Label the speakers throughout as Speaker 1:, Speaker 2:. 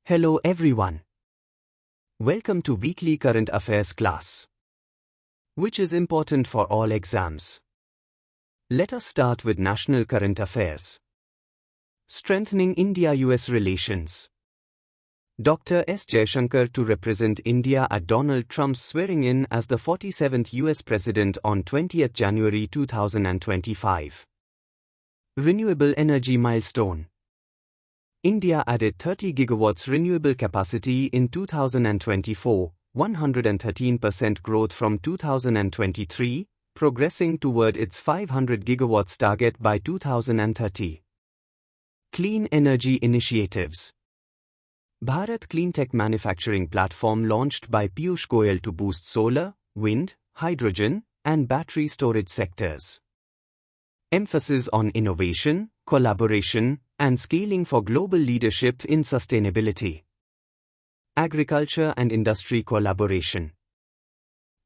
Speaker 1: Hello everyone. Welcome to Weekly Current Affairs class, which is important for all exams. Let us start with national current affairs. Strengthening India-US relations. Dr. S. Jaishankar to represent India at Donald Trump's swearing-in as the 47th US President on 20th January 2025. Renewable energy milestone. India added 30 gigawatts renewable capacity in 2024, 113% growth from 2023, progressing toward its 500 gigawatts target by 2030. Clean energy initiatives. Bharat Cleantech manufacturing platform launched by Piyush Goyal to boost solar, wind, hydrogen, and battery storage sectors. Emphasis on innovation, collaboration, and scaling for global leadership in sustainability. Agriculture and industry collaboration.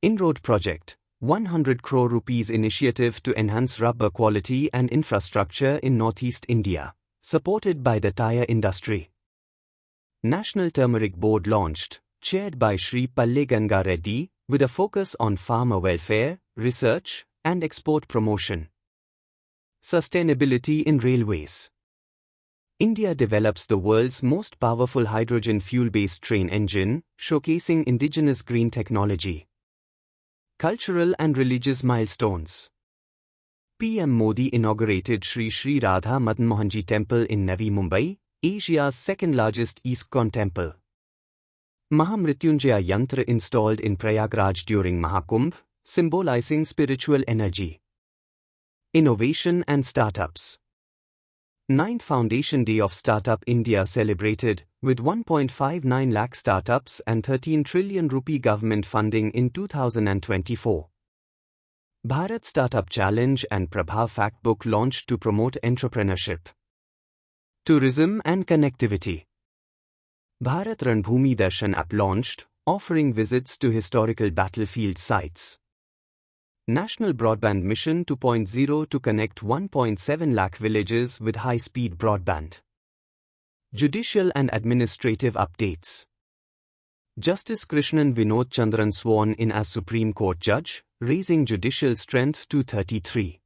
Speaker 1: Inroad Project, 100 crore rupees initiative to enhance rubber quality and infrastructure in Northeast India, supported by the tire industry. National Turmeric Board launched, chaired by Shri Palle Ganga Reddy, with a focus on farmer welfare, research, and export promotion. Sustainability in railways. India develops the world's most powerful hydrogen fuel-based train engine, showcasing indigenous green technology. Cultural and religious milestones. PM Modi inaugurated Sri Sri Radha Madan Mohanji Temple in Navi Mumbai, Asia's second-largest ISKCON temple. Mahamrityunjaya Yantra installed in Prayagraj during Mahakumbh, symbolizing spiritual energy. Innovation and startups. 9th Foundation Day of Startup India celebrated, with 1.59 lakh startups and 13 trillion rupee government funding in 2024. Bharat Startup Challenge and Prabhav Factbook launched to promote entrepreneurship. Tourism and connectivity. Bharat Ranbhoomi Darshan app launched, offering visits to historical battlefield sites. National Broadband Mission 2.0 to connect 1.7 lakh villages with high-speed broadband. Judicial and administrative updates. Justice Krishnan Vinod Chandran sworn in as Supreme Court Judge, raising judicial strength to 33.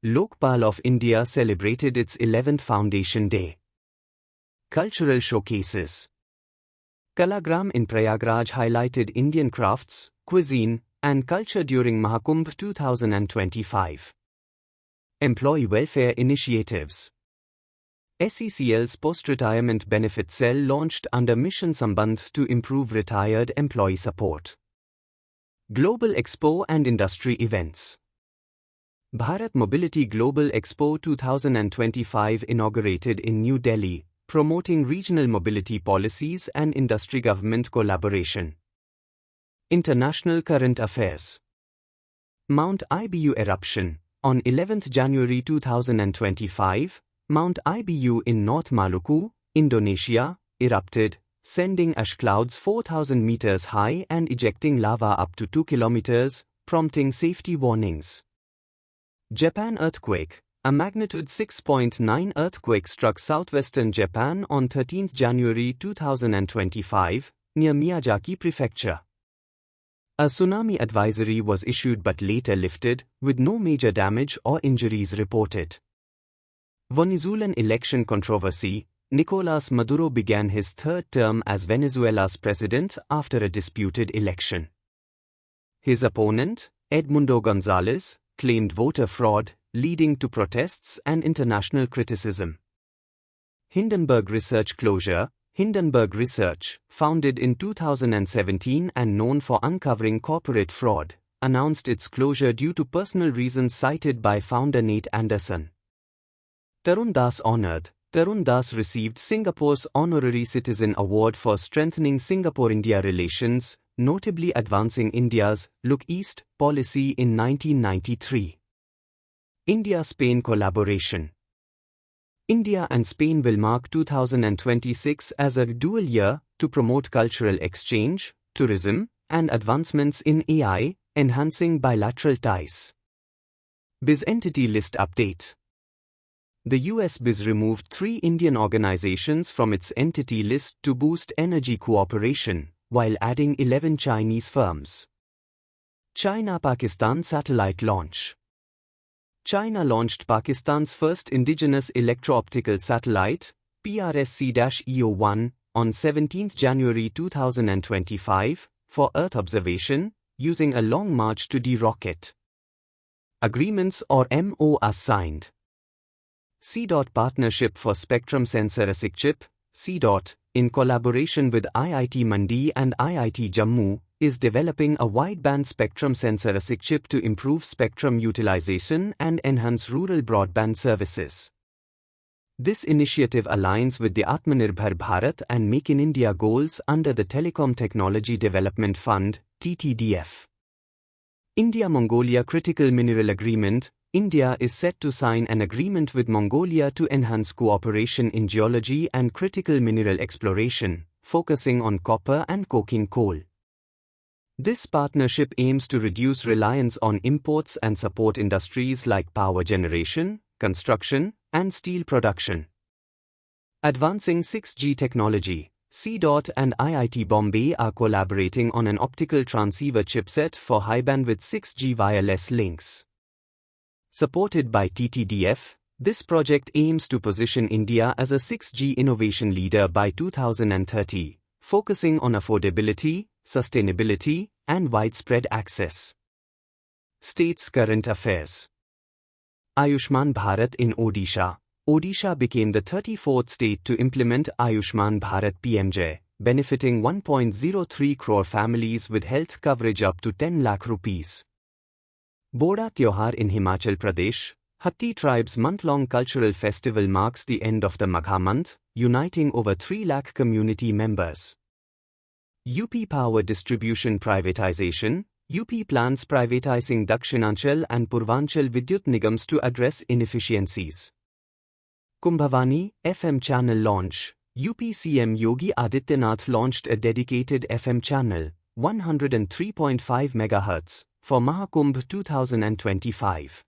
Speaker 1: Lokpal of India celebrated its 11th Foundation Day. Cultural showcases. Kalagram in Prayagraj highlighted Indian crafts, cuisine, and culture during Mahakumbh 2025. Employee welfare initiatives. SECL's post-retirement benefit cell launched under Mission Sambandh to improve retired employee support. Global Expo and industry events. Bharat Mobility Global Expo 2025 inaugurated in New Delhi, promoting regional mobility policies and industry-government collaboration. International current affairs. Mount Ibu eruption. On 11th January 2025, Mount Ibu in North Maluku, Indonesia, erupted, sending ash clouds 4,000 meters high and ejecting lava up to 2 kilometers, prompting safety warnings. Japan earthquake. A magnitude 6.9 earthquake struck southwestern Japan on 13th January 2025, near Miyazaki Prefecture. A tsunami advisory was issued but later lifted, with no major damage or injuries reported. Venezuelan election controversy. Nicolas Maduro began his third term as Venezuela's president after a disputed election. His opponent, Edmundo Gonzalez, claimed voter fraud, leading to protests and international criticism. Hindenburg Research closure. Hindenburg Research, founded in 2017 and known for uncovering corporate fraud, announced its closure due to personal reasons cited by founder Nate Anderson. Tarun Das honored. Tarun Das received Singapore's Honorary Citizen Award for strengthening Singapore-India relations, notably advancing India's Look East policy in 1993. India-Spain collaboration. India and Spain will mark 2026 as a dual year to promote cultural exchange, tourism, and advancements in AI, enhancing bilateral ties. BIS Entity List Update. The US BIS removed 3 Indian organizations from its entity list to boost energy cooperation, while adding 11 Chinese firms. China-Pakistan satellite launch. China launched Pakistan's first indigenous electro-optical satellite, PRSC-EO-1, on 17 January 2025, for Earth observation, using a Long March to D rocket. Agreements or MOUs signed. C. Partnership for Spectrum Sensor ASIC Chip, C. in collaboration with IIT Mandi and IIT Jammu, is developing a wideband spectrum sensor ASIC chip to improve spectrum utilization and enhance rural broadband services. This initiative aligns with the Atmanirbhar Bharat and Make in India goals under the Telecom Technology Development Fund, TTDF. India-Mongolia Critical Mineral Agreement. India is set to sign an agreement with Mongolia to enhance cooperation in geology and critical mineral exploration, focusing on copper and coking coal. This partnership aims to reduce reliance on imports and support industries like power generation, construction, and steel production. Advancing 6G technology. C. and IIT Bombay are collaborating on an optical transceiver chipset for high-bandwidth 6G wireless links. Supported by TTDF, this project aims to position India as a 6G innovation leader by 2030, focusing on affordability, sustainability, and widespread access. States Current Affairs. Ayushman Bharat in Odisha. Odisha became the 34th state to implement Ayushman Bharat PMJ, benefiting 1.03 crore families with health coverage up to 10 lakh rupees. Boda Tyohar in Himachal Pradesh. Hatti tribe's month-long cultural festival marks the end of the Magha month, uniting over 3 lakh community members. UP Power Distribution Privatization. UP plans privatizing Dakshinanchal and Purvanchal Vidyut Nigams to address inefficiencies. Kumbhavani FM channel launch. UP CM Yogi Adityanath launched a dedicated FM channel, 103.5 MHz, for Mahakumbh 2025.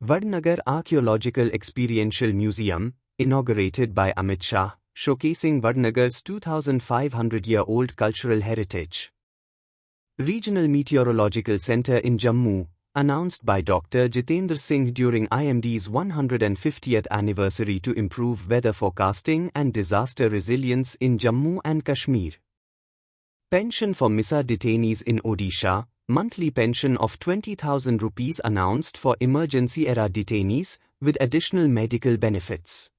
Speaker 1: Vadnagar Archaeological Experiential Museum, inaugurated by Amit Shah, showcasing Vadnagar's 2,500-year-old cultural heritage. Regional Meteorological Center in Jammu, announced by Dr. Jitendra Singh during IMD's 150th anniversary to improve weather forecasting and disaster resilience in Jammu and Kashmir. Pension for MISA detainees in Odisha. Monthly pension of 20,000 rupees announced for emergency-era detainees, with additional medical benefits.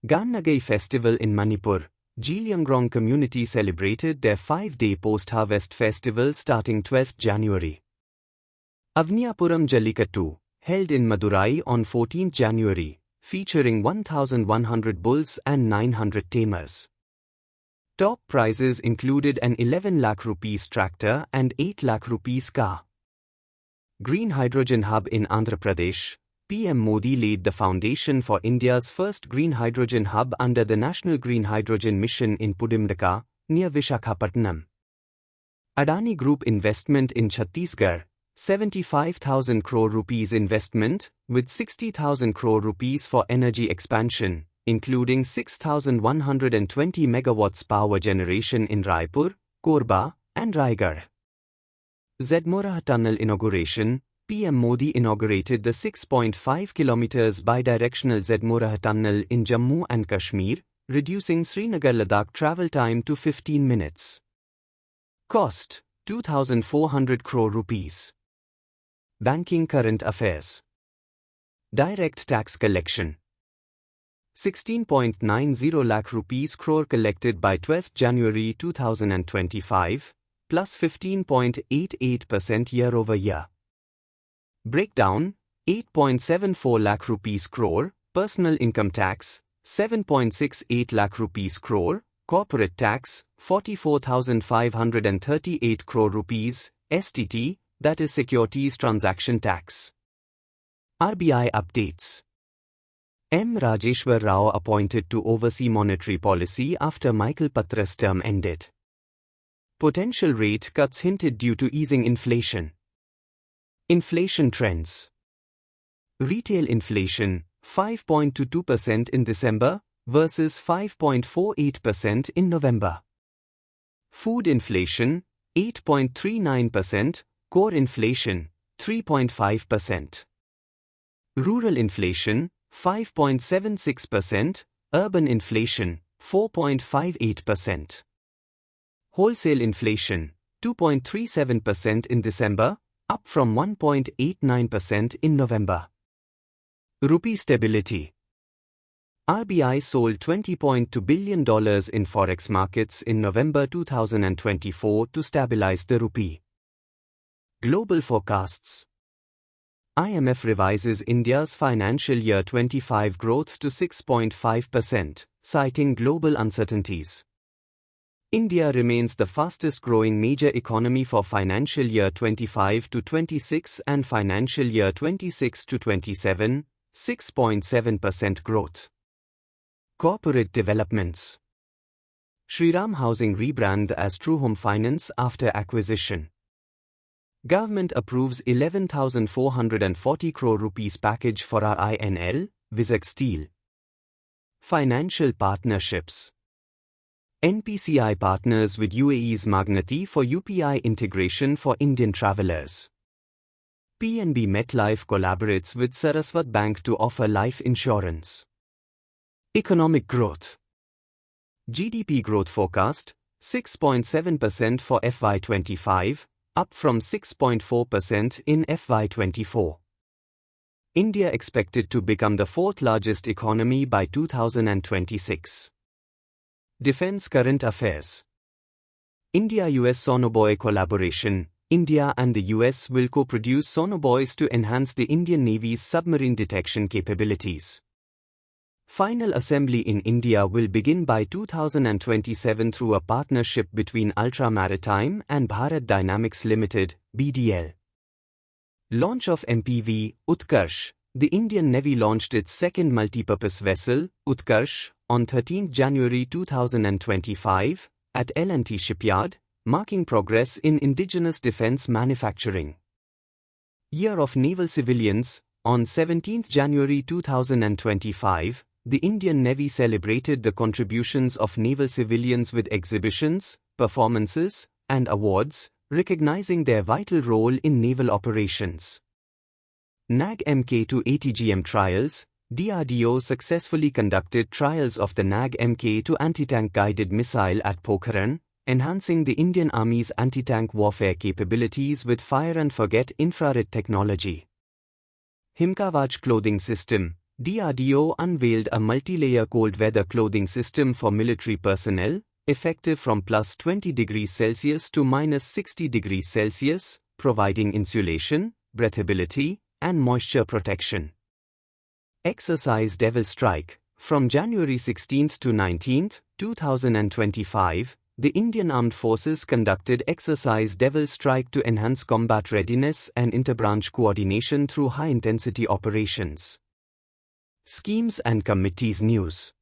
Speaker 1: Gannagai Festival in Manipur. Jilyangrong community celebrated their 5-day post-harvest festival starting 12th January. Avniyapuram Jallikattu, held in Madurai on 14 January, featuring 1,100 bulls and 900 tamers. Top prizes included an 11 lakh rupees tractor and 8 lakh rupees car. Green Hydrogen Hub in Andhra Pradesh. PM Modi laid the foundation for India's first green hydrogen hub under the National Green Hydrogen Mission in Pudimdaka, near Vishakhapatnam. Adani Group investment in Chhattisgarh. 75,000 crore rupees investment, with 60,000 crore rupees for energy expansion, including 6,120 megawatts power generation in Raipur, Korba, and Raigarh. Zedmora Tunnel inauguration. PM Modi inaugurated the 6.5 kilometers bidirectional Zedmora Tunnel in Jammu and Kashmir, reducing Srinagar-Ladakh travel time to 15 minutes. Cost: 2,400 crore rupees. Banking Current Affairs. Direct tax collection. 16.90 lakh rupees crore collected by 12th January 2025, plus 15.88% year-over-year. Breakdown: 8.74 lakh rupees crore, personal income tax, 7.68 lakh rupees crore, corporate tax, 44,538 crore rupees, STT, that is Securities Transaction Tax. RBI updates. M. Rajeshwar Rao appointed to oversee monetary policy after Michael Patra's term ended. Potential rate cuts hinted due to easing inflation. Inflation trends. Retail inflation, 5.22% in December versus 5.48% in November. Food inflation, 8.39%, core inflation, 3.5%. Rural inflation, 5.76%, urban inflation, 4.58%. Wholesale inflation, 2.37% in December, up from 1.89% in November. Rupee stability. RBI sold $20.2 billion in forex markets in November 2024 to stabilize the rupee. Global forecasts. IMF revises India's financial year 25 growth to 6.5%, citing global uncertainties. India remains the fastest growing major economy for financial year 25 to 26 and financial year 26 to 27, 6.7% growth. Corporate developments. Shriram Housing rebrand as True Home Finance after acquisition. Government approves 11,440 crore rupees package for RINL, Vizag Steel. Financial partnerships. NPCI partners with UAE's Magnati for UPI integration for Indian travellers. PNB MetLife collaborates with Saraswat Bank to offer life insurance. Economic growth. GDP growth forecast, 6.7% for FY25, up from 6.4% in FY24. India expected to become the fourth largest economy by 2026. Defense current affairs. India-US Sonobuoy collaboration. India and the US will co-produce sonobuoys to enhance the Indian Navy's submarine detection capabilities. Final assembly in India will begin by 2027 through a partnership between Ultra Maritime and Bharat Dynamics Limited, BDL. Launch of MPV, Utkarsh. The Indian Navy launched its second multipurpose vessel, Utkarsh, on 13 January 2025, at L&T Shipyard, marking progress in indigenous defense manufacturing. Year of Naval Civilians. On 17 January 2025, the Indian Navy celebrated the contributions of naval civilians with exhibitions, performances, and awards, recognizing their vital role in naval operations. NAG Mk2 ATGM trials. DRDO successfully conducted trials of the NAG Mk2 anti-tank guided missile at Pokhran, enhancing the Indian Army's anti-tank warfare capabilities with fire-and-forget infrared technology. Himkawach clothing system. DRDO unveiled a multi-layer cold-weather clothing system for military personnel, effective from plus 20 degrees Celsius to minus 60 degrees Celsius, providing insulation, breathability, and moisture protection. Exercise Devil Strike. From January 16 to 19, 2025, the Indian Armed Forces conducted Exercise Devil Strike to enhance combat readiness and interbranch coordination through high-intensity operations. Schemes and committees news.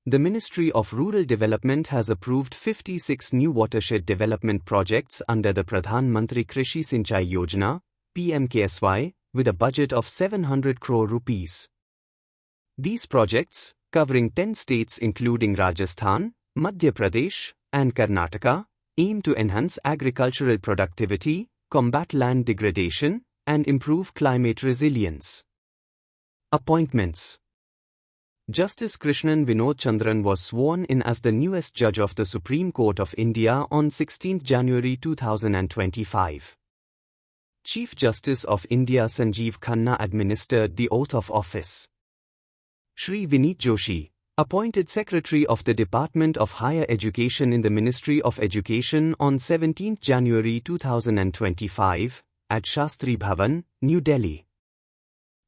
Speaker 1: The Ministry of Rural Development has approved 56 new watershed development projects under the Pradhan Mantri Krishi Sinchai Yojana, PMKSY, with a budget of 700 crore rupees. These projects, covering 10 states including Rajasthan, Madhya Pradesh, and Karnataka, aim to enhance agricultural productivity, combat land degradation, and improve climate resilience. Appointments. Justice Krishnan Vinod Chandran was sworn in as the newest judge of the Supreme Court of India on 16 January 2025. Chief Justice of India Sanjeev Khanna administered the oath of office. Shri Vineet Joshi, appointed Secretary of the Department of Higher Education in the Ministry of Education on 17 January 2025, at Shastri Bhavan, New Delhi.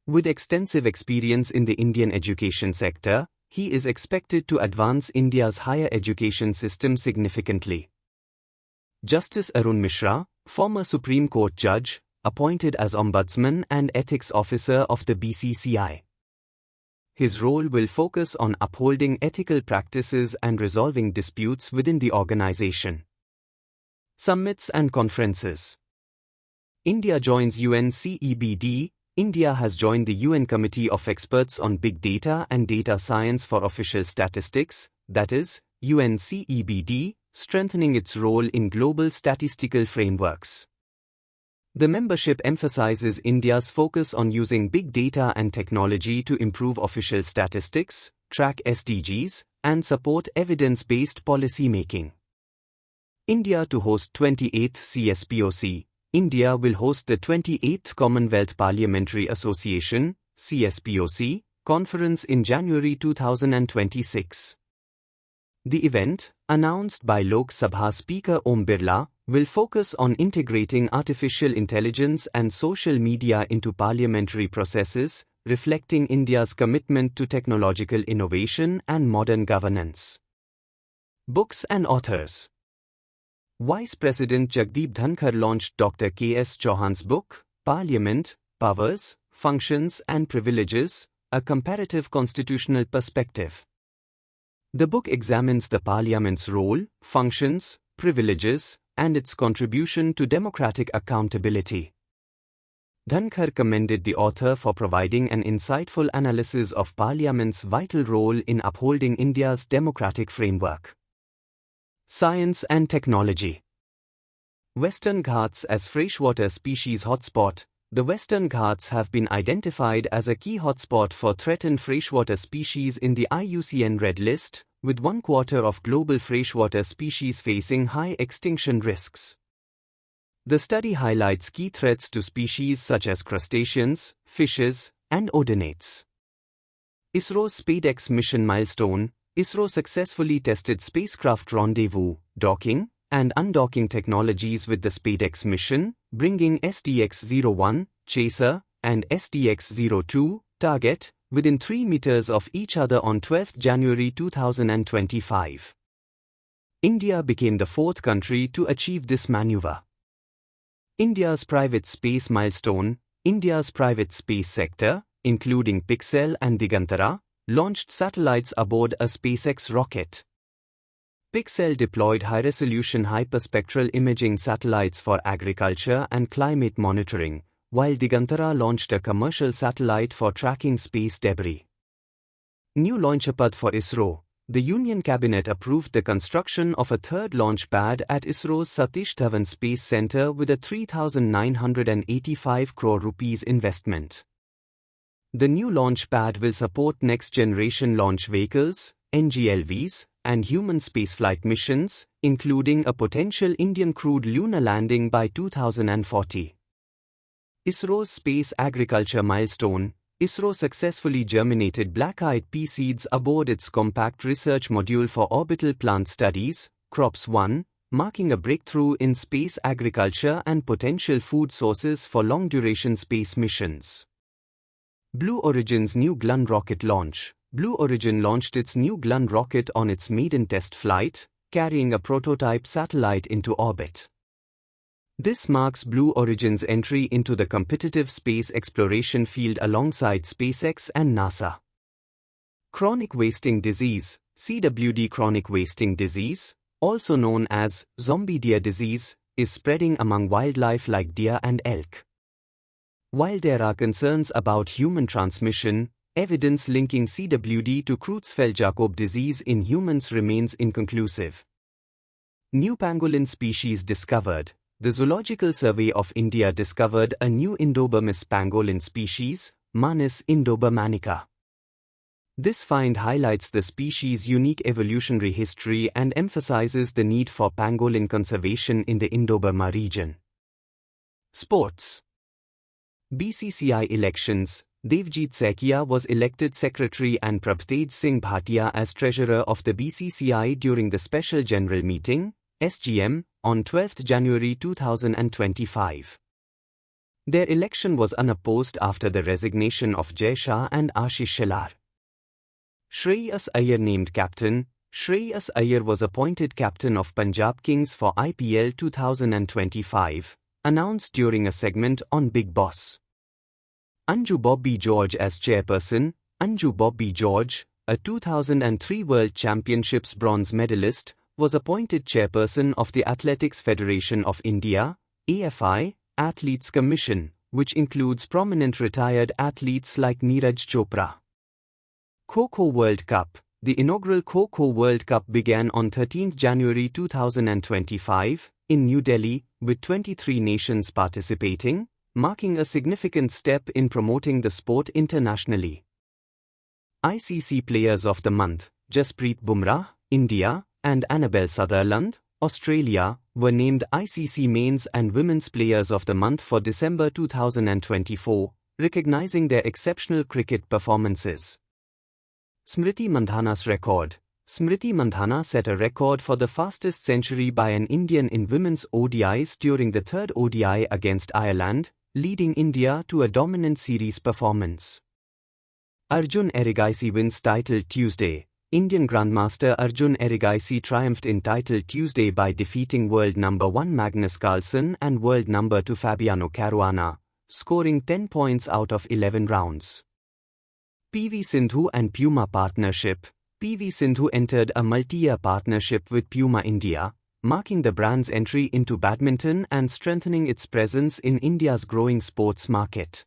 Speaker 1: With extensive experience in the Indian education sector, he is expected to advance India's higher education system significantly. Justice Arun Mishra, former Supreme Court judge, appointed as Ombudsman and Ethics Officer of the BCCI. His role will focus on upholding ethical practices and resolving disputes within the organization. Summits and conferences. India joins UN CEBD, India has joined the UN Committee of Experts on Big Data and Data Science for Official Statistics, that is, UNCEBD, strengthening its role in global statistical frameworks. The membership emphasizes India's focus on using big data and technology to improve official statistics, track SDGs, and support evidence-based policy-making. India to host 28th CSPOC. India will host the 28th Commonwealth Parliamentary Association (CSPOC) conference in January 2026. The event, announced by Lok Sabha Speaker Om Birla, will focus on integrating artificial intelligence and social media into parliamentary processes, reflecting India's commitment to technological innovation and modern governance. Books and authors. Vice President Jagdeep Dhankar launched Dr. K.S. Chauhan's book, Parliament, Powers, Functions and Privileges, A Comparative Constitutional Perspective. The book examines the Parliament's role, functions, privileges, and its contribution to democratic accountability. Dhankar commended the author for providing an insightful analysis of Parliament's vital role in upholding India's democratic framework. Science and Technology. Western Ghats as freshwater species hotspot. The Western Ghats have been identified as a key hotspot for threatened freshwater species in the IUCN Red List, with 1/4 of global freshwater species facing high extinction risks. The study highlights key threats to species such as crustaceans, fishes, and odonates. ISRO's SpaceX mission milestone. ISRO successfully tested spacecraft rendezvous, docking, and undocking technologies with the SpaceX mission, bringing SDX-01, Chaser, and SDX-02, Target, within 3 meters of each other on 12 January 2025. India became the 4th country to achieve this maneuver. India's private space milestone. India's private space sector, including Pixel and Digantara, launched satellites aboard a SpaceX rocket. Pixel deployed high-resolution hyperspectral imaging satellites for agriculture and climate monitoring, while Digantara launched a commercial satellite for tracking space debris. New launchpad for ISRO. The Union Cabinet approved the construction of a third launch pad at ISRO's Satish Dhawan Space Centre with a 3,985 crore rupees investment. The new launch pad will support next-generation launch vehicles, NGLVs, and human spaceflight missions, including a potential Indian crewed lunar landing by 2040. ISRO's space agriculture milestone. ISRO successfully germinated black-eyed pea seeds aboard its compact research module for orbital plant studies, CROPS-1, marking a breakthrough in space agriculture and potential food sources for long-duration space missions. Blue Origin's New Glenn rocket launch. Blue Origin launched its New Glenn rocket on its maiden test flight, carrying a prototype satellite into orbit. This marks Blue Origin's entry into the competitive space exploration field alongside SpaceX and NASA. Chronic wasting disease. CWD. Chronic wasting disease, also known as zombie deer disease, is spreading among wildlife like deer and elk. While there are concerns about human transmission, evidence linking CWD to Creutzfeldt-Jakob disease in humans remains inconclusive. New pangolin species discovered. The Zoological Survey of India discovered a new Indobermus pangolin species, Manis indobermanica. This find highlights the species' unique evolutionary history and emphasizes the need for pangolin conservation in the Indo-Burma region. Sports. BCCI elections. Devjit Saikia was elected secretary and Prabtej Singh Bhatia as treasurer of the BCCI during the Special General Meeting, SGM, on 12 January 2025. Their election was unopposed after the resignation of Jay Shah and Ashish Shelar. Shreyas Iyer named captain. Shreyas Iyer was appointed captain of Punjab Kings for IPL 2025, announced during a segment on Bigg Boss. Anju Bobby George as chairperson. Anju Bobby George, a 2003 World Championships bronze medalist, was appointed chairperson of the Athletics Federation of India, AFI, Athletes Commission, which includes prominent retired athletes like Neeraj Chopra. Kho-Kho World Cup. The inaugural Kho-Kho World Cup began on 13 January 2025 in New Delhi, with 23 nations participating, marking a significant step in promoting the sport internationally. ICC Players of the Month: Jasprit Bumrah, India, and Annabel Sutherland, Australia, were named ICC Men's and Women's Players of the Month for December 2024, recognizing their exceptional cricket performances. Smriti Mandhana's record. Smriti Mandhana set a record for the fastest century by an Indian in women's ODIs during the third ODI against Ireland, leading India to a dominant series performance. Arjun Erigaisi wins title Tuesday. Indian Grandmaster Arjun Erigaisi triumphed in title Tuesday by defeating world number 1 Magnus Carlsen and world number 2 Fabiano Caruana, scoring 10 points out of 11 rounds. PV Sindhu and Puma Partnership. PV Sindhu entered a multi-year partnership with Puma India, marking the brand's entry into badminton and strengthening its presence in India's growing sports market.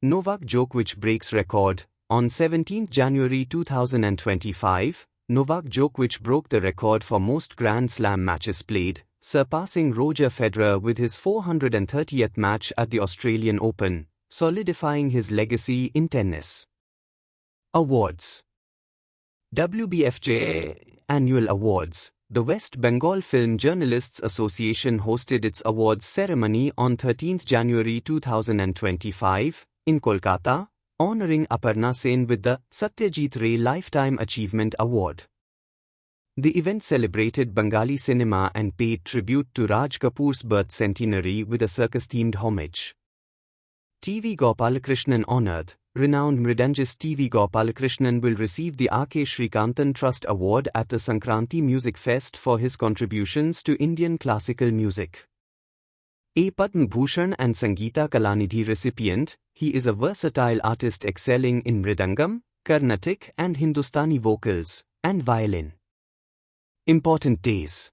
Speaker 1: Novak Djokovic breaks record. On 17 January 2025, Novak Djokovic broke the record for most Grand Slam matches played, surpassing Roger Federer with his 430th match at the Australian Open, solidifying his legacy in tennis. Awards. WBFJ Annual Awards. The West Bengal Film Journalists Association hosted its awards ceremony on 13 January 2025 in Kolkata, honoring Aparna Sen with the Satyajit Ray Lifetime Achievement Award. The event celebrated Bengali cinema and paid tribute to Raj Kapoor's birth centenary with a circus-themed homage. TV Gopalakrishnan honored. Renowned mridangist TV Gopalakrishnan will receive the R.K. Srikantan Trust Award at the Sankranti Music Fest for his contributions to Indian classical music. A Padma Bhushan and Sangeeta Kalanidhi recipient, he is a versatile artist excelling in mridangam, Carnatic and Hindustani vocals, and violin. Important days.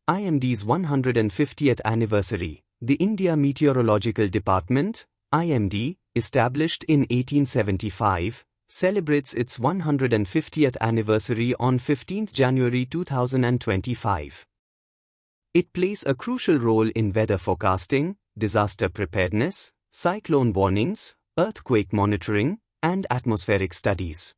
Speaker 1: IMD's 150th anniversary. The India Meteorological Department, IMD, established in 1875, celebrates its 150th anniversary on 15 January 2025. It plays a crucial role in weather forecasting, disaster preparedness, cyclone warnings, earthquake monitoring, and atmospheric studies.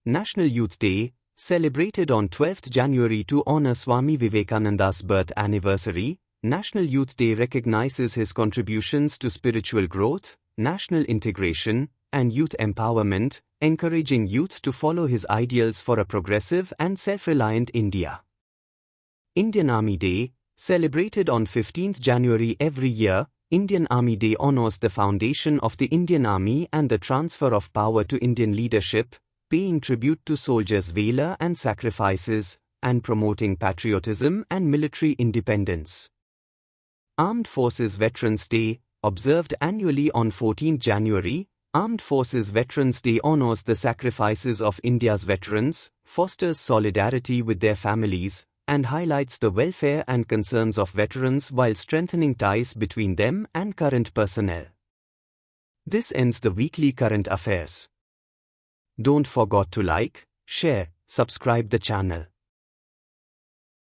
Speaker 1: National Youth Day, celebrated on 12 January to honor Swami Vivekananda's birth anniversary. National Youth Day recognizes his contributions to spiritual growth, national integration, and youth empowerment, encouraging youth to follow his ideals for a progressive and self-reliant India. Indian Army Day, celebrated on 15 January every year, Indian Army Day honors the foundation of the Indian Army and the transfer of power to Indian leadership, paying tribute to soldiers' valor and sacrifices, and promoting patriotism and military independence. Armed Forces Veterans Day, observed annually on 14 January, Armed Forces Veterans Day honors the sacrifices of India's veterans, fosters solidarity with their families, and highlights the welfare and concerns of veterans while strengthening ties between them and current personnel. This ends the weekly current affairs. Don't forget to like, share, subscribe the channel.